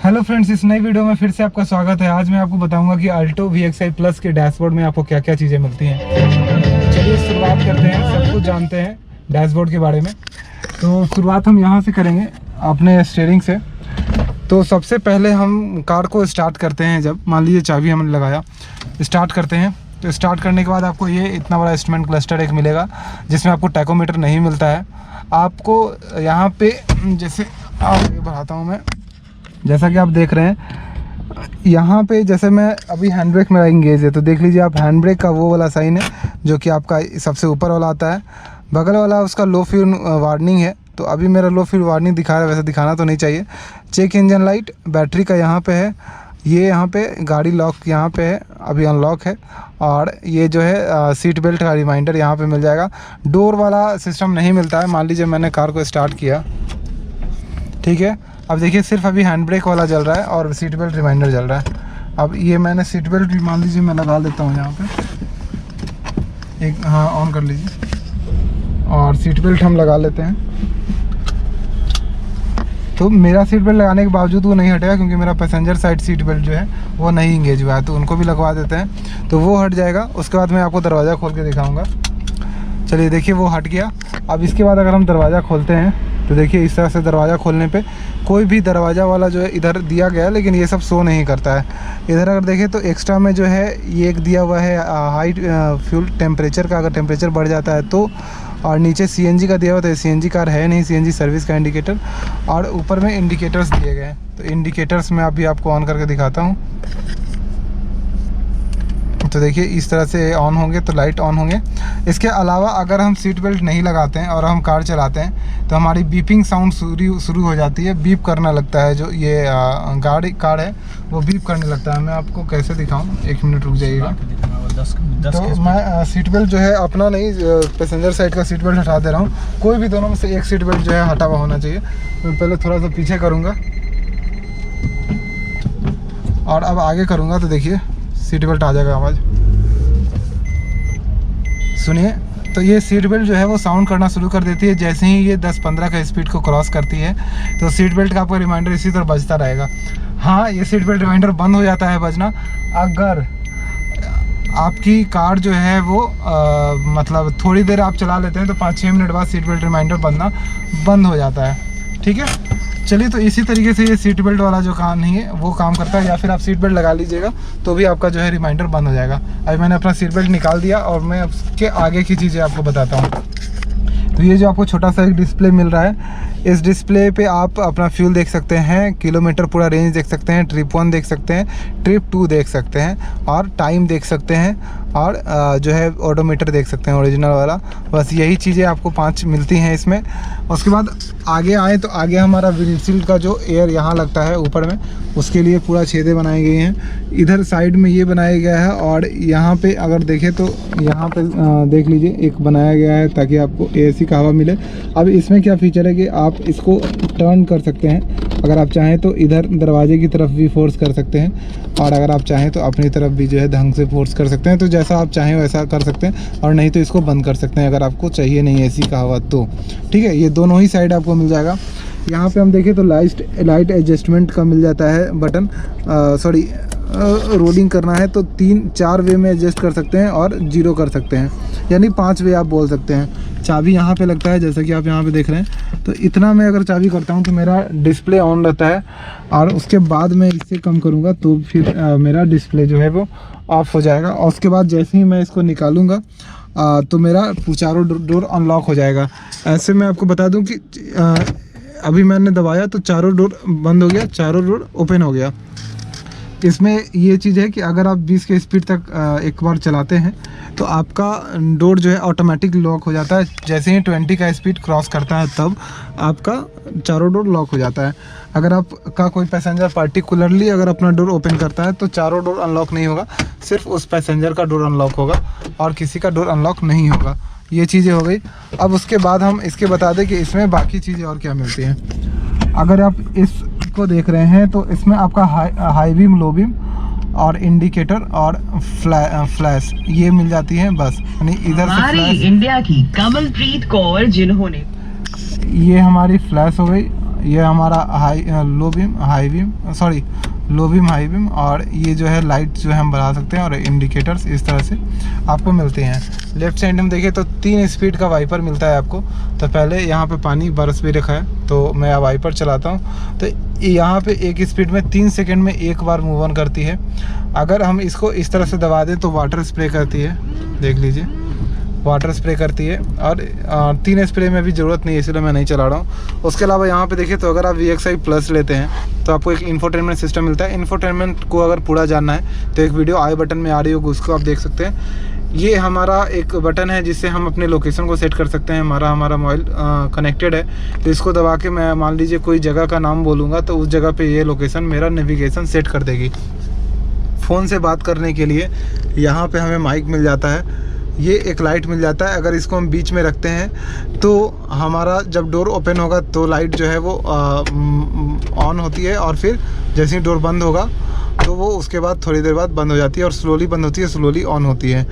Hello friends, इस नई video में फिर से आपका स्वागत है। आज मैं आपको बताऊंगा कि अल्टो VXI प्लस के डैशबोर्ड में आपको क्या क्या चीज़ें मिलती हैं। चलिए शुरुआत करते हैं। सब कुछ जानते हैं डैशबोर्ड के बारे में, तो शुरुआत हम यहाँ से करेंगे अपने स्टीयरिंग से। तो सबसे पहले हम कार को स्टार्ट करते हैं। जब मान लीजिए चाबी हमने लगाया, स्टार्ट करते हैं, तो स्टार्ट करने के बाद आपको ये इतना बड़ा इंस्ट्रूमेंट क्लस्टर एक मिलेगा, जिसमें आपको टैकोमीटर नहीं मिलता है। आपको यहाँ पे जैसे आगे बढ़ाता हूँ मैं, जैसा कि आप देख रहे हैं यहाँ पे, जैसे मैं अभी हैंड ब्रेक मेरा इंगेज है, तो देख लीजिए आप हैंड ब्रेक का वो वाला साइन है जो कि आपका सबसे ऊपर वाला आता है। बगल वाला उसका लो फ्यूल वार्निंग है, तो अभी मेरा लो फ्यूल वार्निंग दिखा रहा है, वैसे दिखाना तो नहीं चाहिए। चेक इंजन लाइट, बैटरी का यहाँ पे है, ये यहाँ पे गाड़ी लॉक यहाँ पे है, अभी अनलॉक है। और ये जो है सीट बेल्ट का रिमाइंडर यहाँ पे मिल जाएगा। डोर वाला सिस्टम नहीं मिलता है। मान लीजिए मैंने कार को स्टार्ट किया, ठीक है, अब देखिए सिर्फ अभी हैंड ब्रेक वाला जल रहा है और सीट बेल्ट रिमाइंडर जल रहा है। अब ये मैंने सीट बेल्ट भी मान लीजिए मैं लगा लेता हूँ यहाँ पे, एक हाँ ऑन कर लीजिए, और सीट बेल्ट हम लगा लेते हैं। तो मेरा सीट बेल्ट लगाने के बावजूद वो नहीं हटेगा, क्योंकि मेरा पैसेंजर साइड सीट बेल्ट जो है वो नहीं इंगेज हुआ है, तो उनको भी लगवा देते हैं, तो वो हट जाएगा। उसके बाद मैं आपको दरवाज़ा खोल के दिखाऊँगा। चलिए देखिए वो हट गया। अब इसके बाद अगर हम दरवाज़ा खोलते हैं तो देखिए इस तरह से दरवाज़ा खोलने पे कोई भी दरवाज़ा वाला जो है इधर दिया गया है, लेकिन ये सब शो नहीं करता है। इधर अगर देखें तो एक्स्ट्रा में जो है ये एक दिया हुआ है हाई फ्यूल टेम्परेचर का, अगर टेम्परेचर बढ़ जाता है तो। और नीचे CNG का दिया हुआ, तो CNG कार है नहीं, CNG सर्विस का इंडिकेटर। और ऊपर में इंडिकेटर्स दिए गए हैं, तो इंडिकेटर्स मैं अभी आपको ऑन करके दिखाता हूँ। तो देखिए इस तरह से ऑन होंगे तो लाइट ऑन होंगे। इसके अलावा अगर हम सीट बेल्ट नहीं लगाते हैं और हम कार चलाते हैं तो हमारी बीपिंग साउंड शुरू हो जाती है, बीप करने लगता है। जो ये गाड़ी कार है वो बीप करने लगता है। मैं आपको कैसे दिखाऊं, एक मिनट रुक जाइएगा। तो मैं सीट बेल्ट जो है अपना नहीं, पैसेंजर साइड का सीट बेल्ट हटा दे रहा हूँ। कोई भी दोनों में से एक सीट बेल्ट जो है हटा हुआ होना चाहिए। मैं पहले थोड़ा सा पीछे करूँगा और अब आगे करूँगा, तो देखिए सीट बेल्ट आ जाएगा। आवाज़ सुनिए, तो ये सीट बेल्ट जो है वो साउंड करना शुरू कर देती है जैसे ही ये 10-15 का स्पीड को क्रॉस करती है। तो सीट बेल्ट का आपका रिमाइंडर इसी तरह बजता रहेगा। हाँ, ये सीट बेल्ट रिमाइंडर बंद हो जाता है बजना अगर आपकी कार जो है वो मतलब थोड़ी देर आप चला लेते हैं, तो 5-6 मिनट बाद सीट बेल्ट रिमाइंडर बनना बंद हो जाता है। ठीक है, चलिए तो इसी तरीके से ये सीट बेल्ट वाला जो काम नहीं है वो काम करता है। या फिर आप सीट बेल्ट लगा लीजिएगा तो भी आपका जो है रिमाइंडर बंद हो जाएगा। अभी मैंने अपना सीट बेल्ट निकाल दिया और मैं उसके आगे की चीज़ें आपको बताता हूँ। तो ये जो आपको छोटा सा एक डिस्प्ले मिल रहा है, इस डिस्प्ले पे आप अपना फ्यूल देख सकते हैं, किलोमीटर पूरा रेंज देख सकते हैं, ट्रिप 1 देख सकते हैं, ट्रिप 2 देख सकते हैं, और टाइम देख सकते हैं, और जो है ओडोमीटर देख सकते हैं ओरिजिनल वाला। बस यही चीज़ें आपको 5 मिलती हैं इसमें। उसके बाद आगे आए तो आगे हमारा विंडशील्ड का जो एयर यहाँ लगता है ऊपर में, उसके लिए पूरा छेदे बनाए गए हैं। इधर साइड में ये बनाया गया है, और यहाँ पे अगर देखें तो यहाँ पे देख लीजिए एक बनाया गया है ताकि आपको AC का हवा मिले। अब इसमें क्या फीचर है कि आप इसको टर्न कर सकते हैं। अगर आप चाहें तो इधर दरवाजे की तरफ भी फोर्स कर सकते हैं, और अगर आप चाहें तो अपनी तरफ भी जो है ढंग से फोर्स कर सकते हैं। तो जैसा आप चाहें वैसा कर सकते हैं, और नहीं तो इसको बंद कर सकते हैं अगर आपको चाहिए नहीं AC का हवा तो। ठीक है, ये दोनों ही साइड आपको मिल जाएगा। यहाँ पे हम देखें तो लाइट एडजस्टमेंट का मिल जाता है बटन। रोलिंग करना है तो 3-4 वे में एडजस्ट कर सकते हैं और 0 कर सकते हैं, यानी 5 वे आप बोल सकते हैं। चाबी यहाँ पे लगता है, जैसा कि आप यहाँ पे देख रहे हैं। तो इतना मैं अगर चाबी करता हूँ तो मेरा डिस्प्ले ऑन रहता है, और उसके बाद मैं इससे कम करूँगा तो फिर मेरा डिस्प्ले जो है वो ऑफ हो जाएगा। और उसके बाद जैसे ही मैं इसको निकालूँगा तो मेरा चारों डोर अनलॉक हो जाएगा। ऐसे मैं आपको बता दूँ कि अभी मैंने दबाया तो चारों डोर बंद हो गया, चारों डोर ओपन हो गया। इसमें ये चीज़ है कि अगर आप 20 के स्पीड तक एक बार चलाते हैं तो आपका डोर जो है ऑटोमेटिक लॉक हो जाता है। जैसे ही 20 का स्पीड क्रॉस करता है तब आपका चारों डोर लॉक हो जाता है। अगर आपका कोई पैसेंजर पार्टिकुलरली अगर अपना डोर ओपन करता है तो चारों डोर अनलॉक नहीं होगा, सिर्फ उस पैसेंजर का डोर अनलॉक होगा और किसी का डोर अनलॉक नहीं होगा। ये चीज़ें हो गई। अब उसके बाद हम इसके बता दें कि इसमें बाकी चीज़ें और क्या मिलती हैं। अगर आप इसको देख रहे हैं तो इसमें आपका हाई बीम, लो बीम और इंडिकेटर और फ्लैश ये मिल जाती हैं बस। यानी इधर से फ्लैश, इंडिया की कमलप्रीत कौर जिन्होंने, ये हमारी फ्लैश हो गई, ये हमारा low beam high beam, sorry low beam high beam, और ये जो है लाइट जो है हम बढ़ा सकते हैं, और इंडिकेटर्स इस तरह से आपको मिलते हैं। लेफ्ट साइड में देखिए तो 3 स्पीड का वाइपर मिलता है आपको। तो पहले यहाँ पे पानी बरस भी रखा है, तो मैं वाइपर चलाता हूँ तो यहाँ पे एक स्पीड में 3 सेकंड में एक बार मूव ऑन करती है। अगर हम इसको इस तरह से दबा दें तो वाटर स्प्रे करती है, देख लीजिए वाटर स्प्रे करती है। और 3 स्प्रे में भी ज़रूरत नहीं है, इसलिए मैं नहीं चला रहा हूँ। उसके अलावा यहाँ पे देखिए तो अगर आप VXI प्लस लेते हैं तो आपको एक इंफोटेनमेंट सिस्टम मिलता है। इंफोटेनमेंट को अगर पूरा जानना है तो एक वीडियो आई बटन में आ रही होगी, उसको आप देख सकते हैं। ये हमारा एक बटन है जिससे हम अपने लोकेशन को सेट कर सकते हैं। हमारा मोबाइल कनेक्टेड है, तो इसको दबा के मैं मान लीजिए कोई जगह का नाम बोलूँगा तो उस जगह पे ये लोकेशन मेरा नेविगेशन सेट कर देगी। फ़ोन से बात करने के लिए यहाँ पे हमें माइक मिल जाता है, ये एक लाइट मिल जाता है। अगर इसको हम बीच में रखते हैं तो हमारा जब डोर ओपन होगा तो लाइट जो है वो ऑन होती है, और फिर जैसे ही डोर बंद होगा तो वो उसके बाद थोड़ी देर बाद बंद हो जाती है, और स्लोली बंद होती है, स्लोली ऑन होती है।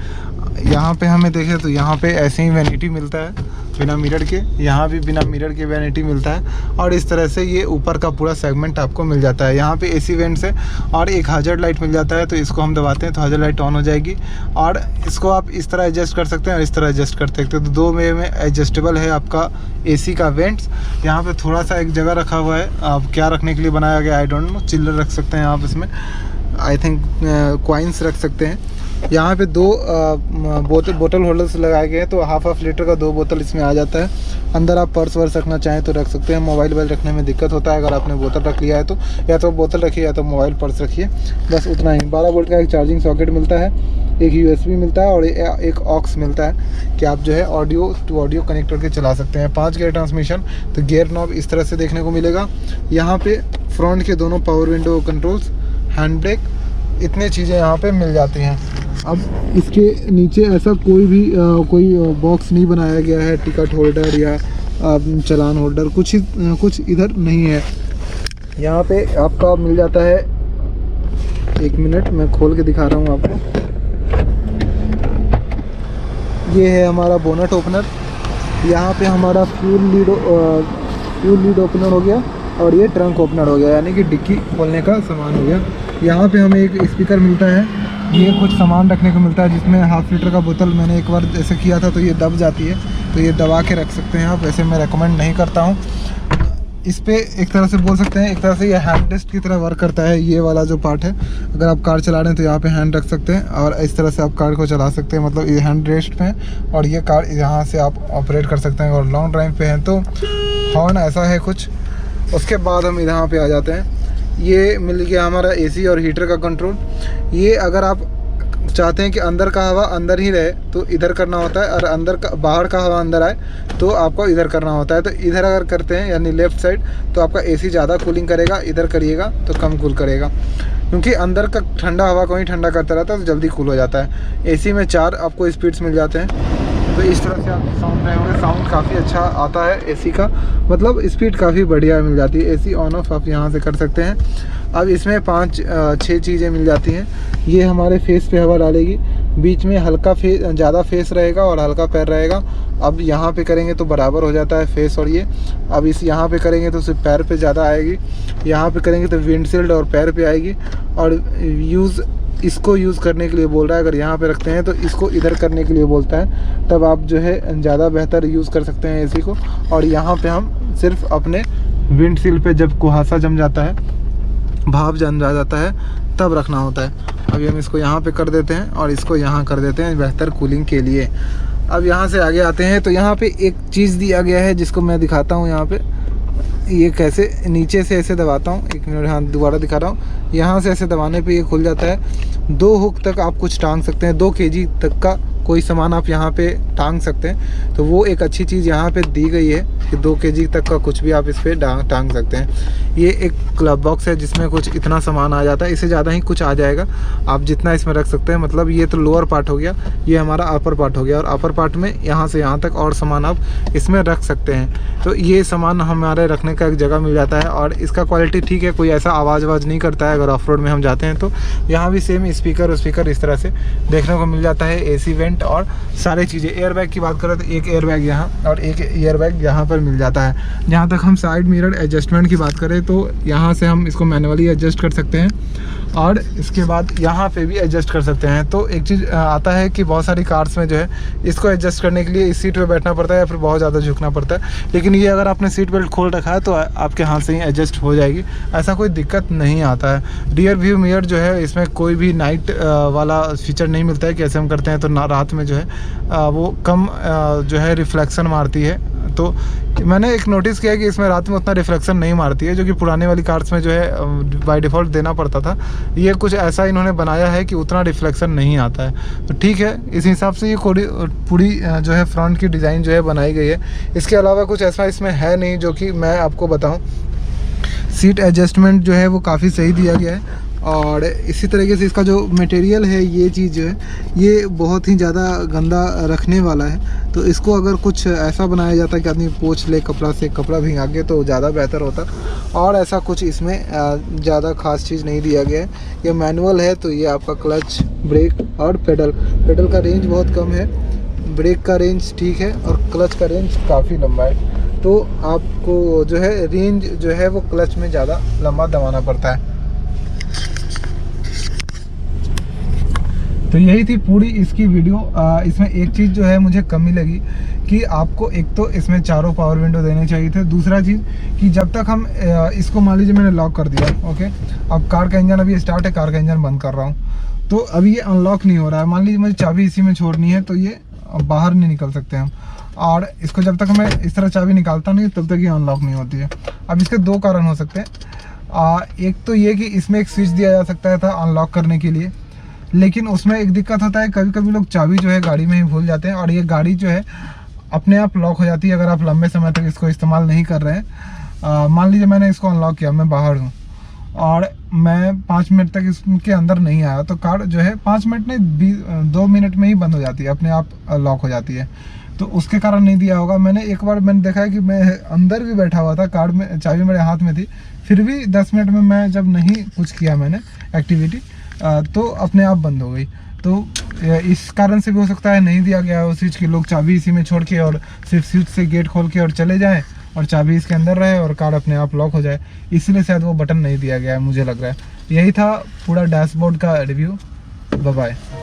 यहाँ पे हमें देखें तो यहाँ पे ऐसे ही वैनिटी मिलता है बिना मिरर के, यहाँ भी बिना मिरर के वैनिटी मिलता है, और इस तरह से ये ऊपर का पूरा सेगमेंट आपको मिल जाता है। यहाँ पे AC वेंट्स है और एक हाजर लाइट मिल जाता है, तो इसको हम दबाते हैं तो हाजर लाइट ऑन हो जाएगी। और इसको आप इस तरह एडजस्ट कर सकते हैं और इस तरह एडजस्ट कर सकते हैं, तो 2 वे में एडजस्टेबल है आपका AC का वेंट्स। यहाँ पे थोड़ा सा एक जगह रखा हुआ है, आप क्या रखने के लिए बनाया गया आई डोंट नो, चिल्लर रख सकते हैं आप इसमें, आई थिंक कॉइन्स रख सकते हैं। यहाँ पे 2 बोतल होल्डर्स लगाए गए हैं, तो हाफ लीटर का 2 बोतल इसमें आ जाता है। अंदर आप पर्स वर्स रखना चाहें तो रख सकते हैं। मोबाइल रखने में दिक्कत होता है अगर आपने बोतल रख लिया है तो, या तो बोतल रखिए या तो मोबाइल पर्स रखिए, बस उतना ही। 12 वोल्ट का एक चार्जिंग सॉकेट मिलता है, एक USB मिलता है और एक ऑक्स मिलता है कि आप जो है ऑडियो टू ऑडियो कनेक्ट करके चला सकते हैं। 5 गियर ट्रांसमिशन, तो गियर नॉब इस तरह से देखने को मिलेगा। यहाँ पे फ्रंट के दोनों power window controls, hand brake, इतनी चीज़ें यहाँ पे मिल जाती हैं। अब इसके नीचे ऐसा कोई बॉक्स नहीं बनाया गया है, टिकट होल्डर या चालान होल्डर, कुछ इधर नहीं है। यहाँ पे आपका मिल जाता है, 1 मिनट मैं खोल के दिखा रहा हूँ आपको। ये है हमारा बोनट ओपनर, यहाँ पे हमारा फ्यूल लीड ओपनर हो गया, और ये ट्रंक ओपनर हो गया, यानी कि डिक्की खोलने का सामान हो गया। यहाँ पे हमें एक स्पीकर मिलता है, ये कुछ सामान रखने को मिलता है, जिसमें हाफ लीटर का बोतल मैंने एक बार ऐसे किया था तो ये दब जाती है, तो ये दबा के रख सकते हैं आप। वैसे मैं रेकमेंड नहीं करता हूँ। इस पे एक तरह से बोल सकते हैं, एक तरह से ये हैंड रेस्ट की तरह वर्क करता है। ये वाला जो पार्ट है, अगर आप कार चला रहे हैं तो यहाँ पे हैंड रख सकते हैं और इस तरह से आप कार को चला सकते हैं, मतलब ये हैंड रेस्ट पे है और ये कार यहाँ से आप ऑपरेट कर सकते हैं। और लॉन्ग ड्राइव पे हैं तो हॉर्न ऐसा है कुछ। उसके बाद हम यहाँ पे आ जाते हैं, ये मिल गया हमारा AC और हीटर का कंट्रोल। ये अगर आप चाहते हैं कि अंदर का हवा अंदर ही रहे तो इधर करना होता है, और बाहर का हवा अंदर आए तो आपको इधर करना होता है। तो इधर अगर करते हैं यानी लेफ़्ट साइड तो आपका AC ज़्यादा कूलिंग करेगा, इधर करिएगा तो कम कूल करेगा, क्योंकि अंदर का ठंडा हवा को ही ठंडा करता रहता है तो जल्दी कूल हो जाता है। AC में 4 आपको स्पीड्स मिल जाते हैं, तो इस तरह से आप साउंड रहेंगे। साउंड काफ़ी अच्छा आता है AC का, मतलब स्पीड काफ़ी बढ़िया मिल जाती है। AC ऑन ऑफ आप यहाँ से कर सकते हैं। अब इसमें 5-6 चीज़ें मिल जाती हैं। ये हमारे फेस पे हवा डालेगी, बीच में हल्का ज़्यादा फेस रहेगा और हल्का पैर रहेगा। अब यहाँ पे करेंगे तो बराबर हो जाता है फेस और ये। अब यहाँ पे करेंगे तो सिर्फ पैर पे ज़्यादा आएगी, यहाँ पे करेंगे तो विंडशील्ड और पैर पे आएगी। और इसको यूज़ करने के लिए बोल रहा है, अगर यहाँ पे रखते हैं तो इसको इधर करने के लिए बोलता है, तब आप जो है ज़्यादा बेहतर यूज़ कर सकते हैं AC को। और यहाँ पे हम सिर्फ अपने विंडशील्ड पे जब कुहासा जम जाता है, भाप जम जाता है, तब रखना होता है। अभी हम इसको यहाँ पे कर देते हैं और इसको यहाँ कर देते हैं बेहतर कूलिंग के लिए। अब यहाँ से आगे आते हैं तो यहाँ पे एक चीज़ दिया गया है जिसको मैं दिखाता हूँ। यहाँ पे ये कैसे नीचे से ऐसे दबाता हूँ, 1 मिनट, हाँ दोबारा दिखा रहा हूँ। यहाँ से ऐसे दबाने पे ये खुल जाता है। 2 हुक तक आप कुछ टांग सकते हैं, 2 kg तक का कोई सामान आप यहाँ पे टांग सकते हैं। तो वो एक अच्छी चीज़ यहाँ पे दी गई है कि 2 kg तक का कुछ भी आप इस पर टांग सकते हैं। ये एक क्लब बॉक्स है जिसमें कुछ इतना सामान आ जाता है, इससे ज़्यादा ही कुछ आ जाएगा, आप जितना इसमें रख सकते हैं। मतलब ये तो लोअर पार्ट हो गया, ये हमारा अपर पार्ट हो गया, और अपर पार्ट में यहाँ से यहाँ तक और सामान आप इसमें रख सकते हैं। तो ये सामान हमारे रखने का एक जगह मिल जाता है, और इसका क्वालिटी ठीक है, कोई ऐसा आवाज़ नहीं करता है अगर ऑफ रोड में हम जाते हैं तो। यहाँ भी सेम स्पीकर इस तरह से देखने को मिल जाता है। AC वेंट वेंट और सारी चीज़ें। एयरबैग की बात करें तो एक एयरबैग यहाँ और एक एयरबैग यहाँ पर मिल जाता है। जहाँ तक हम साइड मिरर एडजस्टमेंट की बात करें तो यहाँ से हम इसको मैनुअली एडजस्ट कर सकते हैं और इसके बाद यहाँ पे भी एडजस्ट कर सकते हैं। तो एक चीज़ आता है कि बहुत सारी कार्स में जो है इसको एडजस्ट करने के लिए इस सीट पे बैठना पड़ता है या फिर बहुत ज़्यादा झुकना पड़ता है, लेकिन ये अगर आपने सीट बेल्ट खोल रखा है तो आपके हाथ से ही एडजस्ट हो जाएगी, ऐसा कोई दिक्कत नहीं आता है। रियर व्यू मिरर जो है इसमें कोई भी नाइट वाला फीचर नहीं मिलता है, कैसे हम करते हैं तो रात में जो है वो कम जो है रिफ्लेक्शन मारती है। तो मैंने एक नोटिस किया कि इसमें रात में उतना रिफ्लेक्शन नहीं मारती है, जो कि पुराने वाली कार्स में जो है बाय डिफ़ॉल्ट देना पड़ता था। ये कुछ ऐसा इन्होंने बनाया है कि उतना रिफ्लेक्शन नहीं आता है। तो ठीक है, इस हिसाब से ये पूरी जो है फ्रंट की डिज़ाइन जो है बनाई गई है। इसके अलावा कुछ ऐसा इसमें है नहीं जो कि मैं आपको बताऊँ। सीट एडजस्टमेंट जो है वो काफ़ी सही दिया गया है और इसी तरीके से इसका जो मटेरियल है, ये चीज़ जो है ये बहुत ही ज़्यादा गंदा रखने वाला है। तो इसको अगर कुछ ऐसा बनाया जाता कि आदमी पोंछ ले कपड़ा से, कपड़ा भिंगा के, तो ज़्यादा बेहतर होता। और ऐसा कुछ इसमें ज़्यादा ख़ास चीज़ नहीं दिया गया है। ये मैनुअल है तो ये आपका क्लच, ब्रेक और पेडल का रेंज बहुत कम है, ब्रेक का रेंज ठीक है और क्लच का रेंज काफ़ी लंबा है। तो आपको जो है रेंज जो है वो क्लच में ज़्यादा लंबा दबाना पड़ता है। तो यही थी पूरी इसकी वीडियो। इसमें एक चीज़ जो है मुझे कमी लगी कि आपको एक तो इसमें चारों पावर विंडो देने चाहिए थे। दूसरा चीज़ कि जब तक हम इसको मान लीजिए मैंने लॉक कर दिया, ओके, अब कार का इंजन अभी स्टार्ट है, कार का इंजन बंद कर रहा हूँ, तो अभी ये अनलॉक नहीं हो रहा है। मान लीजिए मुझे चाबी इसी में छोड़नी है तो ये बाहर नहीं निकल सकते हम, और इसको जब तक मैं इस तरह चाबी निकालता नहीं तब तक ये अनलॉक नहीं होती है। अब इसके दो कारण हो सकते हैं। एक तो ये कि इसमें एक स्विच दिया जा सकता था अनलॉक करने के लिए, लेकिन उसमें एक दिक्कत होता है, कभी कभी लोग चाबी जो है गाड़ी में ही भूल जाते हैं और ये गाड़ी जो है अपने आप लॉक हो जाती है अगर आप लंबे समय तक इसको इस्तेमाल नहीं कर रहे हैं। मान लीजिए मैंने इसको अनलॉक किया, मैं बाहर हूँ और मैं 5 मिनट तक इसके अंदर नहीं आया, तो कार जो है 5 मिनट नहीं 2 मिनट में ही बंद हो जाती है, अपने आप लॉक हो जाती है। तो उसके कारण नहीं दिया होगा। एक बार मैंने देखा है कि मैं अंदर भी बैठा हुआ था, कार में चाबी मेरे हाथ में थी, फिर भी 10 मिनट में मैं जब नहीं कुछ किया मैंने एक्टिविटी, तो अपने आप बंद हो गई। तो इस कारण से भी हो सकता है नहीं दिया गया है उस चीज़ की, लोग चाबी इसी में छोड़ के और सिर्फ स्विच से गेट खोल के और चले जाएं और चाबी इसके अंदर रहे और कार अपने आप लॉक हो जाए, इसलिए शायद वो बटन नहीं दिया गया है, मुझे लग रहा है। यही था पूरा डैशबोर्ड का रिव्यू। Bye bye.